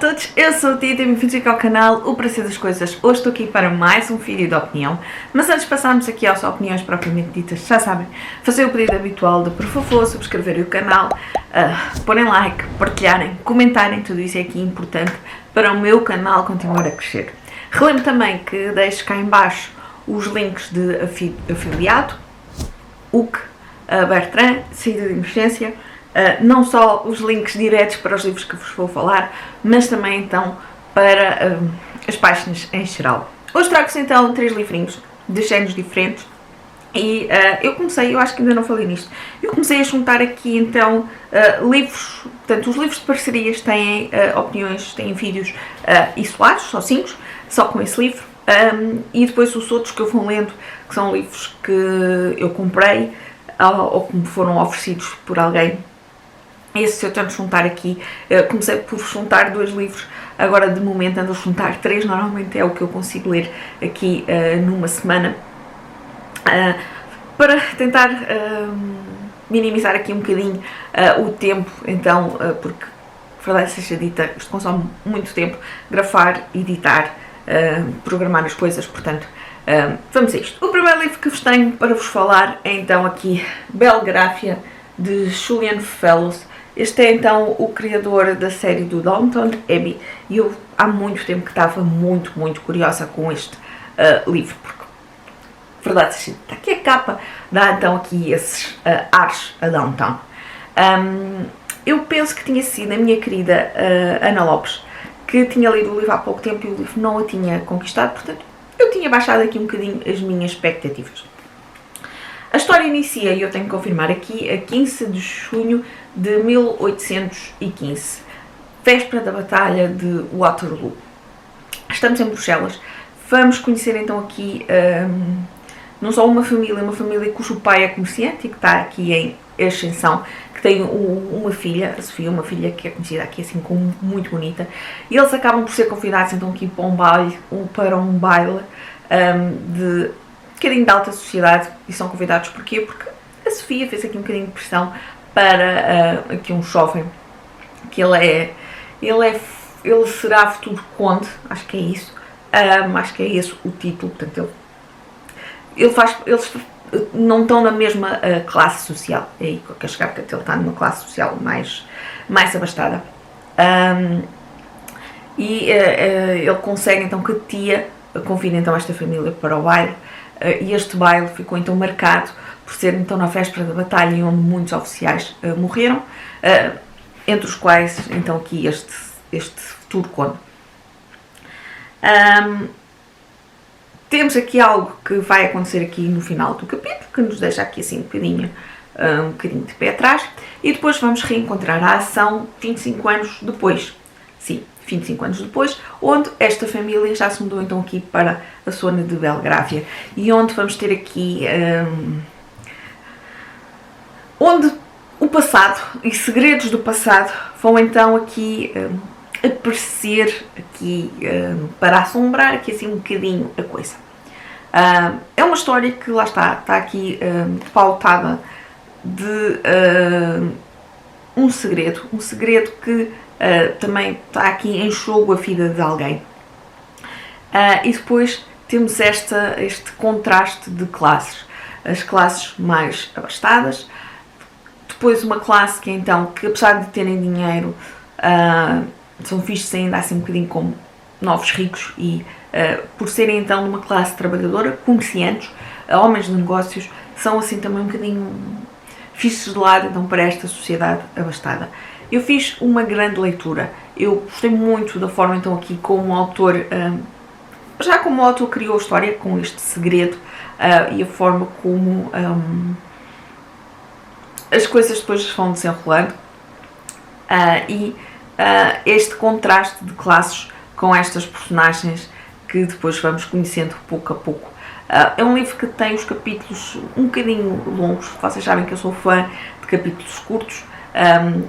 todos, eu sou a Tita e bem-vindos aqui ao canal O Prazer das Coisas. Hoje estou aqui para mais um vídeo de opinião, mas antes de passarmos aqui às opiniões propriamente ditas, já sabem, fazer o pedido habitual de, por favor, subscreverem o canal, porem like, partilharem, comentarem, tudo isso é aqui importante para o meu canal continuar a crescer. Relembro também que deixo cá em baixo os links de afiliado, UC, Bertrand, saída de emergência, não só os links diretos para os livros que vos vou falar, mas também então para as páginas em geral. Hoje trago-vos então 3 livrinhos de géneros diferentes e eu acho que ainda não falei nisto, eu comecei a juntar aqui então livros, portanto os livros de parcerias têm opiniões, têm vídeos isolados, sozinhos, só com esse livro, e depois os outros que eu vou lendo, que são livros que eu comprei ou que me foram oferecidos por alguém. Esse eu tento juntar aqui, comecei por juntar 2 livros, agora de momento ando a juntar 3, normalmente é o que eu consigo ler aqui numa semana, para tentar minimizar aqui um bocadinho o tempo, então, porque, verdade seja dita, isto consome muito tempo, gravar, editar, programar as coisas, portanto, vamos a isto. O primeiro livro que vos tenho para vos falar é então aqui Belgravia, de Julian Fellowes. Este é então o criador da série do Downton Abbey e eu há muito tempo que estava muito curiosa com este livro, porque, verdade seja dita, aqui a capa dá então aqui esses ares a Downton. Eu penso que tinha sido a minha querida Ana Lopes, que tinha lido o livro há pouco tempo e o livro não a tinha conquistado, portanto eu tinha baixado aqui um bocadinho as minhas expectativas. A história inicia, e eu tenho que confirmar aqui, a 15 de junho de 1815, véspera da Batalha de Waterloo. Estamos em Bruxelas, vamos conhecer então aqui não só uma família cujo pai é comerciante e que está aqui em ascensão, que tem uma filha, a Sofia, uma filha que é conhecida aqui assim como muito bonita, e eles acabam por ser convidados então aqui para um baile de um bocadinho de alta sociedade, e são convidados porquê? Porque a Sofia fez aqui um bocadinho de pressão para aqui um jovem, que ele será futuro conde, acho que é isso, acho que é esse o título, portanto eles não estão na mesma classe social, é aí que eu quero chegar, porque ele está numa classe social mais abastada, e ele consegue então que a tia convida então esta família para o baile, e este baile ficou então marcado por ser então na véspera da batalha, onde muitos oficiais morreram, entre os quais então aqui este futuro conde. Temos aqui algo que vai acontecer aqui no final do capítulo, que nos deixa aqui assim um bocadinho de pé atrás, e depois vamos reencontrar a ação 25 anos depois. Sim, 25 anos depois, onde esta família já se mudou então aqui para a zona de Belgravia, e onde vamos ter aqui onde o passado e segredos do passado vão então aqui aparecer aqui para assombrar aqui assim um bocadinho a coisa. É uma história que lá está aqui pautada de um segredo que também está aqui em jogo a vida de alguém. E depois temos este contraste de classes, as classes mais abastadas, depois uma classe que então, que apesar de terem dinheiro, são vistos ainda assim um bocadinho como novos ricos e por serem então numa classe trabalhadora, comerciantes, homens de negócios, são assim também um bocadinho vistos de lado então para esta sociedade abastada. Eu fiz uma grande leitura, eu gostei muito da forma então aqui como o autor, como o autor criou a história com este segredo, e a forma como as coisas depois vão desenrolando, este contraste de classes com estas personagens que depois vamos conhecendo pouco a pouco. É um livro que tem os capítulos um bocadinho longos, vocês sabem que eu sou fã de capítulos curtos,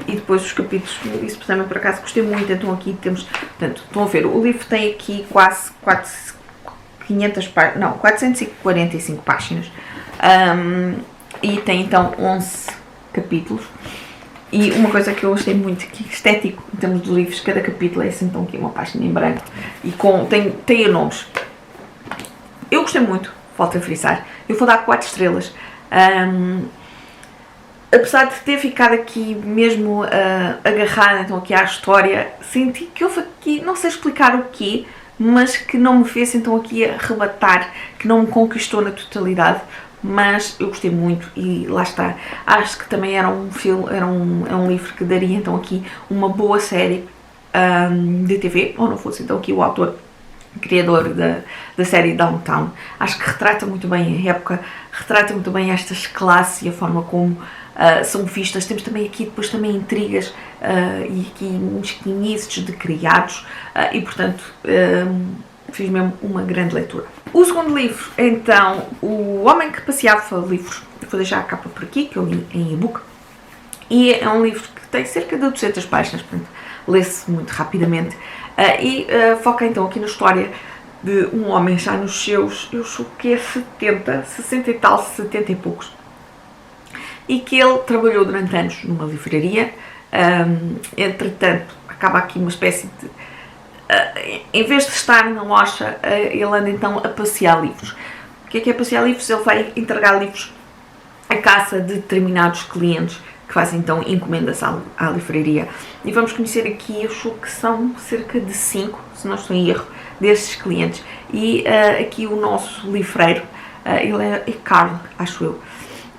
e depois os capítulos, isso também por acaso gostei muito, então aqui temos, portanto, estão a ver, o livro tem aqui quase 445 páginas, e tem então 11 capítulos, E uma coisa que eu gostei muito, que estético, em termos de livros, cada capítulo é assim, então aqui uma página em branco e tem nomes. Eu gostei muito, volto a frisar, eu vou dar 4 estrelas. Apesar de ter ficado aqui mesmo agarrada então aqui à história, senti que houve aqui, não sei explicar o quê, mas que não me fez então aqui arrebatar, que não me conquistou na totalidade, mas eu gostei muito e lá está. Acho que também era um livro que daria então aqui uma boa série de TV, ou não fosse então aqui o autor criador da série Downtown. Acho que retrata muito bem a época, retrata muito bem estas classes e a forma como são vistas. Temos também aqui depois também intrigas e aqui uns quinhices de criados e portanto fiz mesmo uma grande leitura. O segundo livro, então, O Homem que Passeava Livros. Vou deixar a capa por aqui, que eu li em e-book. E é um livro que tem cerca de 200 páginas, portanto, lê-se muito rapidamente. Foca então aqui na história de um homem já nos seus, eu acho que é 60 e tal, 70 e poucos. E que ele trabalhou durante anos numa livraria. Entretanto, acaba aqui uma espécie de... em vez de estar na loja, ele anda então a passear livros. O que é passear livros? Ele vai entregar livros à casa de determinados clientes que fazem então encomendas à livraria. E vamos conhecer aqui, eu acho que são cerca de 5, se não estou em erro, destes clientes. E aqui o nosso livreiro, ele é Carl, acho eu.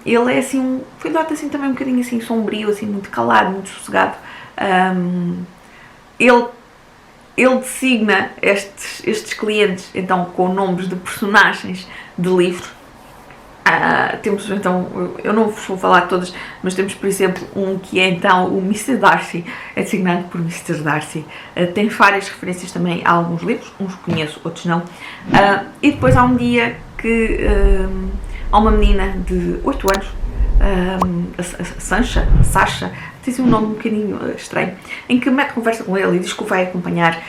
Ele é assim, foi dado assim também um bocadinho assim sombrio, assim muito calado, muito sossegado. Ele designa estes clientes então com nomes de personagens de livro. Temos então, eu não vos vou falar de todas, mas temos por exemplo um que é então o Mr. Darcy, é designado por Mr. Darcy. Tem várias referências também a alguns livros, uns conheço, outros não. E depois há um dia que há uma menina de 8 anos, a Sasha, tem assim um nome um bocadinho estranho, em que mete conversa com ele e diz que o vai acompanhar,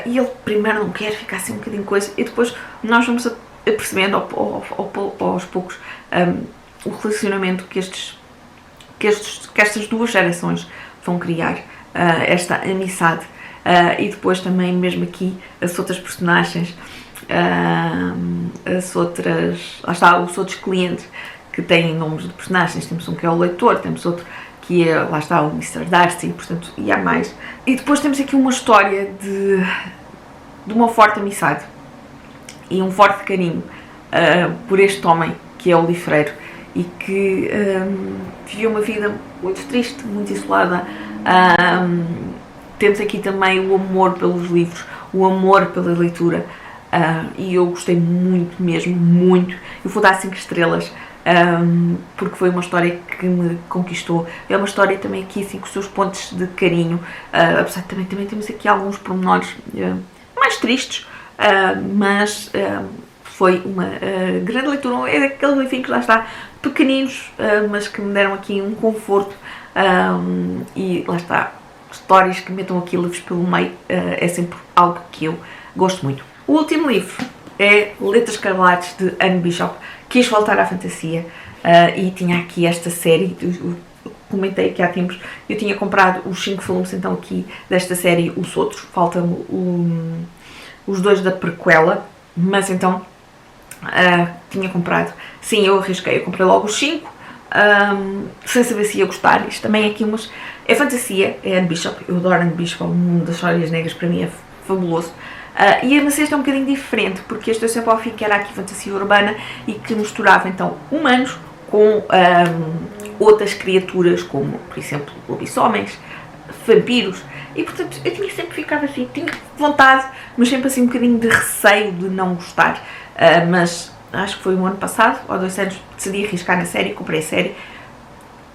e ele primeiro não quer, ficar assim um bocadinho coisa, e depois nós vamos percebendo aos poucos o relacionamento que estas duas gerações vão criar, esta amizade, e depois também mesmo aqui as outras personagens, lá está, os outros clientes que têm nomes de personagens. Temos um que é o leitor, temos outro que é, lá está, o Mr. Darcy, portanto, e há mais. E depois temos aqui uma história de uma forte amizade e um forte carinho por este homem que é o livreiro e que viveu uma vida muito triste, muito isolada. Temos aqui também o amor pelos livros, o amor pela leitura, e eu gostei muito mesmo, muito. Eu vou dar 5 estrelas porque foi uma história que me conquistou. É uma história também aqui assim com os seus pontos de carinho, apesar de também temos aqui alguns pormenores mais tristes, mas foi uma grande leitura. É daqueles livrinhos que lá está, pequeninos, mas que me deram aqui um conforto, e lá está, histórias que metam aqui livros pelo meio, é sempre algo que eu gosto muito. O último livro é Letras Escarlates, de Anne Bishop. Quis voltar à fantasia, e tinha aqui esta série, eu comentei aqui há tempos, eu tinha comprado os 5 volumes então aqui desta série, os outros, faltam os 2 da prequela, mas então tinha comprado, sim, eu arrisquei, eu comprei logo os 5, sem saber se ia gostar. Isto também é aqui é fantasia, é Anne Bishop, eu adoro Anne Bishop, o mundo das histórias negras para mim é fabuloso. Mas este é um bocadinho diferente, porque este eu sempre ouvi que era aqui fantasia urbana e que misturava então humanos com outras criaturas, como por exemplo lobisomens, vampiros, e portanto eu tinha sempre ficado assim, tinha vontade, mas sempre assim um bocadinho de receio de não gostar, mas acho que foi um ano passado, ou 2 anos, decidi arriscar na série, comprei a série,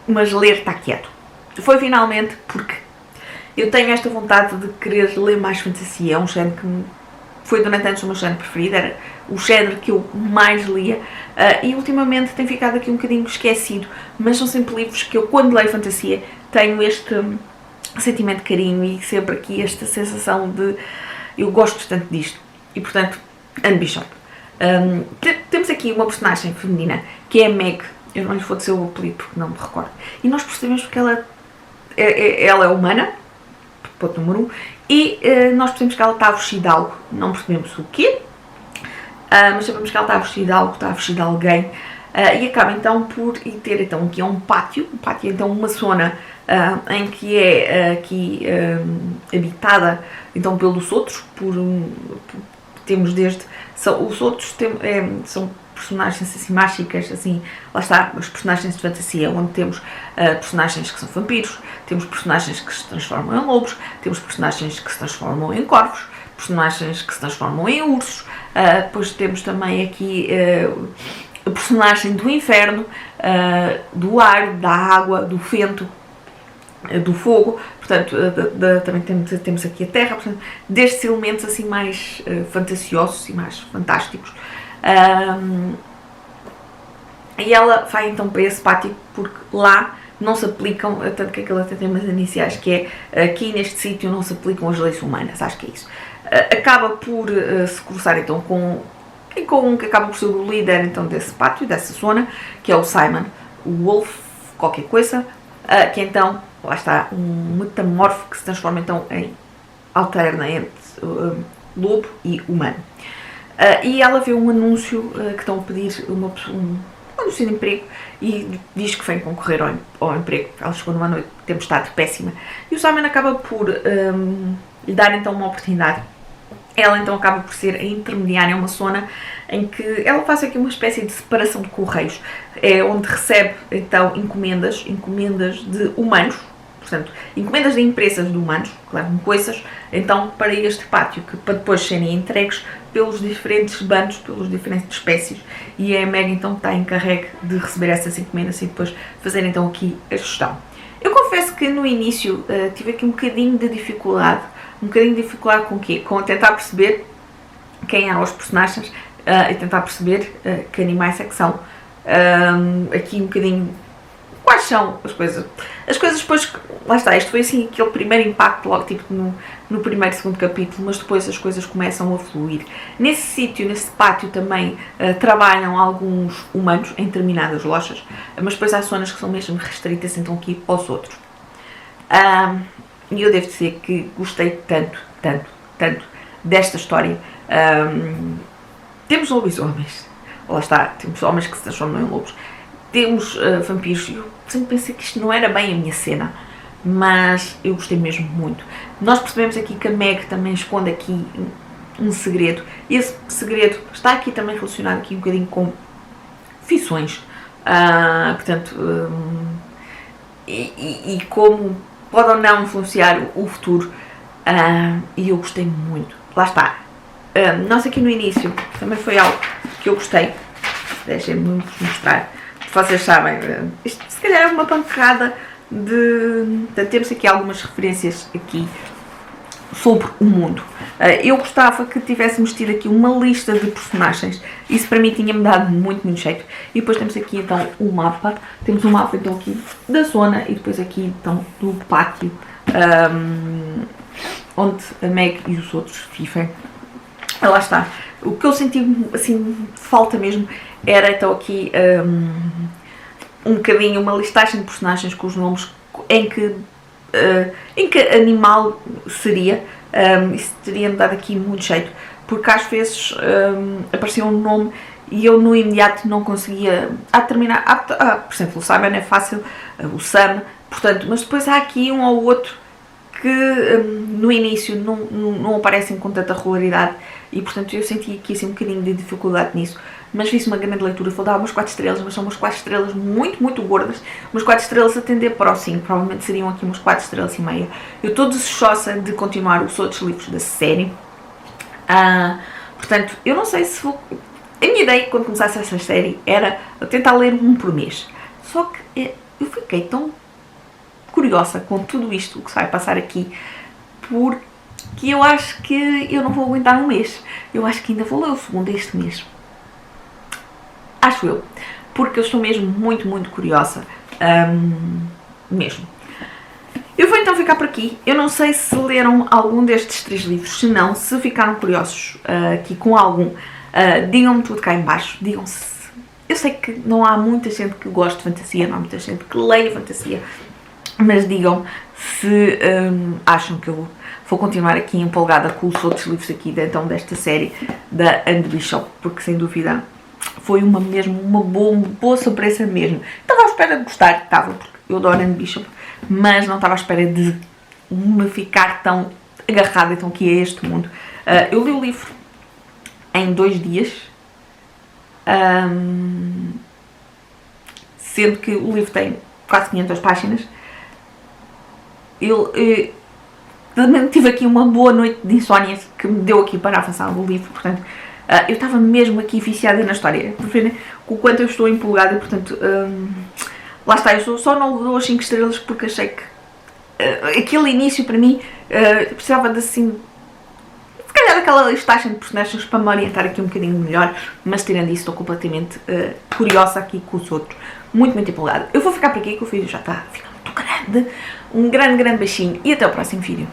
mas ler está quieto. Foi finalmente porque eu tenho esta vontade de querer ler mais fantasia. É um género que foi durante anos o meu género preferido, era o género que eu mais lia, e ultimamente tem ficado aqui um bocadinho esquecido, mas são sempre livros que eu, quando leio fantasia, tenho este sentimento de carinho e sempre aqui esta sensação de eu gosto tanto disto. E portanto, Anne Bishop. Temos aqui uma personagem feminina que é a Meg, eu não lhe vou dizer o apelido porque não me recordo, e nós percebemos que ela ela é humana, ponto número 1, e nós percebemos que ela está a fugir de algo, não percebemos o quê, mas sabemos que ela está a fugir de algo, está a fugir de alguém, e acaba então por ter então aqui um pátio é então uma zona em que é aqui habitada então pelos outros, temos desde, os outros são personagens assim mágicas, assim, lá está, os personagens de fantasia, onde temos personagens que são vampiros, temos personagens que se transformam em lobos, temos personagens que se transformam em corvos, personagens que se transformam em ursos, depois temos também aqui a personagem do inferno, do ar, da água, do vento, do fogo, portanto, também temos aqui a terra, portanto, destes elementos assim mais fantasiosos e mais fantásticos. E ela vai então para esse pátio porque lá não se aplicam, tanto que aquilo até tem umas iniciais, que é aqui neste sítio não se aplicam as leis humanas, acho que é isso. Acaba por se cruzar então com um que acaba por ser o líder então desse pátio, dessa zona, que é o Simon, o Wolf, qualquer coisa, que então, lá está, um metamorfo que se transforma então em alterna entre lobo e humano. E ela vê um anúncio que estão a pedir um anúncio de emprego e diz que vem concorrer ao emprego. Ela chegou numa noite de tempestade péssima e o Simon acaba por lhe dar então uma oportunidade. Ela então acaba por ser a intermediária, uma zona em que ela faz aqui uma espécie de separação de correios, onde recebe então encomendas de humanos, portanto, encomendas de empresas de humanos, que levam coisas, então para este pátio, que para depois serem entregues pelos diferentes bandos, pelas diferentes espécies, e é a Meg então que está encarregue de receber essas encomendas e depois fazer então aqui a gestão. Eu confesso que no início tive aqui um bocadinho de dificuldade com o quê? Com tentar perceber quem eram os personagens e tentar perceber que animais é que são. Aqui um bocadinho quais são as coisas. As coisas depois, lá está, isto foi assim aquele primeiro impacto logo tipo no primeiro e segundo capítulo, mas depois as coisas começam a fluir. Nesse sítio, nesse pátio também trabalham alguns humanos em determinadas lojas, mas depois há zonas que são mesmo restritas então aqui aos outros. E eu devo dizer que gostei tanto desta história. Temos lobisomens, lá está, temos homens que se transformam em lobos, temos vampiros. Eu sempre pensei que isto não era bem a minha cena, mas eu gostei mesmo muito. Nós percebemos aqui que a Meg também esconde aqui um segredo. Esse segredo está aqui também relacionado aqui um bocadinho com fissões, portanto, e como pode ou não influenciar o futuro, e eu gostei muito. Lá está. Nós aqui no início também foi algo que eu gostei. Deixem-me mostrar. Vocês sabem, isto se calhar é uma pancada de... Temos aqui algumas referências aqui sobre o mundo. Eu gostava que tivéssemos tido aqui uma lista de personagens. Isso para mim tinha-me dado muito jeito. E depois temos aqui então um mapa. Temos um mapa então aqui da zona e depois aqui então do pátio, onde a Meg e os outros vivem. Lá está. O que eu senti assim falta mesmo era então aqui um bocadinho uma listagem de personagens com os nomes em que animal seria. Isso teria-me dado aqui muito jeito, porque às vezes aparecia um nome e eu no imediato não conseguia terminar. Por exemplo, o Simon é fácil, o Sam, portanto, mas depois há aqui um ou outro que no início não aparecem com tanta regularidade e portanto eu senti aqui assim, um bocadinho de dificuldade nisso, mas fiz uma grande leitura, vou dar umas 4 estrelas, mas são umas 4 estrelas muito gordas, umas 4 estrelas a tender para o 5, provavelmente seriam aqui umas 4 estrelas e meia. Eu estou desejosa de continuar os outros livros da série, portanto eu não sei se vou... A minha ideia quando começasse essa série era tentar ler um por mês, só que eu fiquei tão curiosa com tudo isto que se vai passar aqui, porque eu acho que eu não vou aguentar um mês. Eu acho que ainda vou ler o segundo este mês. Acho eu. Porque eu estou mesmo muito curiosa. Mesmo. Eu vou então ficar por aqui. Eu não sei se leram algum destes 3 livros. Se não, se ficaram curiosos aqui com algum, digam-me tudo cá em baixo. Digam-se. Eu sei que não há muita gente que goste de fantasia, não há muita gente que leia fantasia. mas digam se acham que eu vou continuar aqui empolgada com os outros livros aqui então, desta série da Anne Bishop, porque sem dúvida foi uma boa surpresa mesmo. Estava à espera de gostar, estava, porque eu adoro Anne Bishop, mas não estava à espera de me ficar tão agarrada então aqui a este mundo. Eu li o livro em 2 dias, sendo que o livro tem quase 500 páginas. Eu também tive aqui uma boa noite de insónia que me deu aqui para avançar o livro, portanto, eu estava mesmo aqui viciada na história, por ver o quanto eu estou empolgada, portanto, lá está, eu só não dou as 5 estrelas porque achei que aquele início para mim precisava de assim, se calhar aquela listagem de personagens para me orientar aqui um bocadinho melhor, mas tirando isso estou completamente curiosa aqui com os outros, muito empolgada. Eu vou ficar por aqui que o vídeo já está ficando muito grande, um grande beijinho e até o próximo vídeo.